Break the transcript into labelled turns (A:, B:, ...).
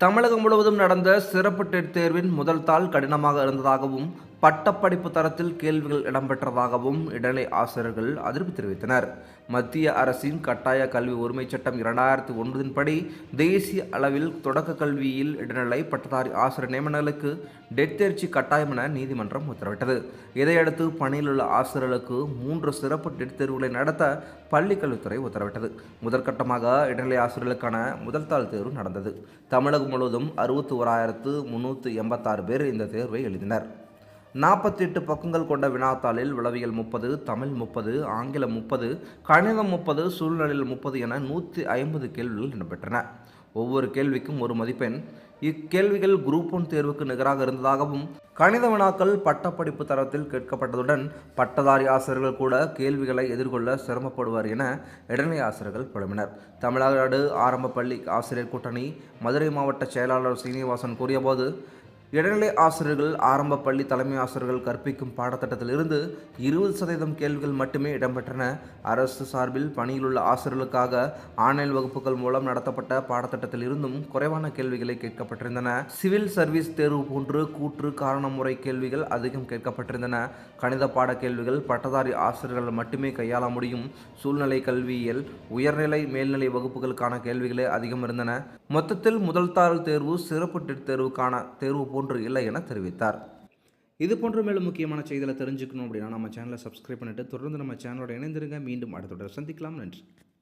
A: தமிழகம் முழுவதும் நடந்த சிறப்பு டெட் தேர்வின் முதல் தாள் கடினமாக இருந்ததாகவும் பட்டப்படிப்பு தரத்தில் கேள்விகள் இடம்பெற்றதாகவும் இடைநிலை ஆசிரியர்கள் அதிருப்தி தெரிவித்தனர். மத்திய அரசின் கட்டாய கல்வி உரிமைச் சட்டம் 2001 படி தேசிய அளவில் தொடக்க கல்வியில் இடைநிலை பட்டதாரி ஆசிரியர் நியமனங்களுக்கு டெட் தேர்ச்சி கட்டாயம் என நீதிமன்றம் உத்தரவிட்டது. இதையடுத்து பணியில் உள்ள ஆசிரியர்களுக்கு 3 சிறப்பு டெட் தேர்வுகளை நடத்த பள்ளிக்கல்வித்துறை உத்தரவிட்டது. முதற்கட்டமாக இடைநிலை ஆசிரியர்களுக்கான முதல் தாள் தேர்வு நடந்தது. தமிழகம் முழுவதும் 61,386 பேர் இந்த தேர்வை எழுதினர். 48 பக்கங்கள் கொண்ட வினாத்தாளில் உளவியல் 30, தமிழ் 30, ஆங்கிலம் 30, கணிதம் 30, சூழ்நிலையில் 30 என 150 கேள்விகள் இடம்பெற்றன. ஒவ்வொரு கேள்விக்கும் 1 மதிப்பெண். இக்கேள்விகள் குரூப் 1 தேர்வுக்கு நிகராக இருந்ததாகவும் கணித வினாக்கள் பட்டப்படிப்பு தரத்தில் கேட்கப்பட்டதுடன் பட்டதாரி ஆசிரியர்கள் கூட கேள்விகளை எதிர்கொள்ள சிரமப்படுவார் என இடைநிலை ஆசிரியர்கள் புலம்பினர். தமிழ்நாடு ஆரம்ப பள்ளி ஆசிரியர் கூட்டணி மதுரை மாவட்ட செயலாளர் சீனிவாசன் கூறியபோது, இடைநிலை ஆசிரியர்கள் ஆரம்ப பள்ளி தலைமை ஆசிரியர்கள் கற்பிக்கும் பாடத்திட்டத்தில் இருந்து 20% கேள்விகள் மட்டுமே இடம்பெற்றன. அரசு சார்பில் பணியில் உள்ள ஆசிரியர்களுக்காக ஆன்லைன் வகுப்புகள் மூலம் நடத்தப்பட்ட பாடத்திட்டத்தில் இருந்தும் குறைவான கேள்விகளை கேட்கப்பட்டிருந்தன. சிவில் சர்வீஸ் தேர்வு போன்று கூற்று காரண முறை கேள்விகள் அதிகம் கேட்கப்பட்டிருந்தன. கணித பாட கேள்விகள் பட்டதாரி ஆசிரியர்கள் மட்டுமே கையாள முடியும். சூழ்நிலை கல்வியியல் உயர்நிலை மேல்நிலை வகுப்புகளுக்கான கேள்விகளே அதிகம் இருந்தன. மொத்தத்தில் முதல் தாள் தேர்வு சிறப்பு டெட் தேர்வுக்கான தேர்வு போன்று இல்லை என தெரிவித்தார். இது போன்ற மேலும் முக்கியமான செய்திகளை தெரிஞ்சுக்கணும் அப்படின்னா நம்ம சேனலை சப்ஸ்கிரைப் பண்ணிட்டு தொடர்ந்து நம்ம சேனலோட இணைந்திருங்க. மீண்டும் அடுத்த சந்திக்கலாம். நன்றி.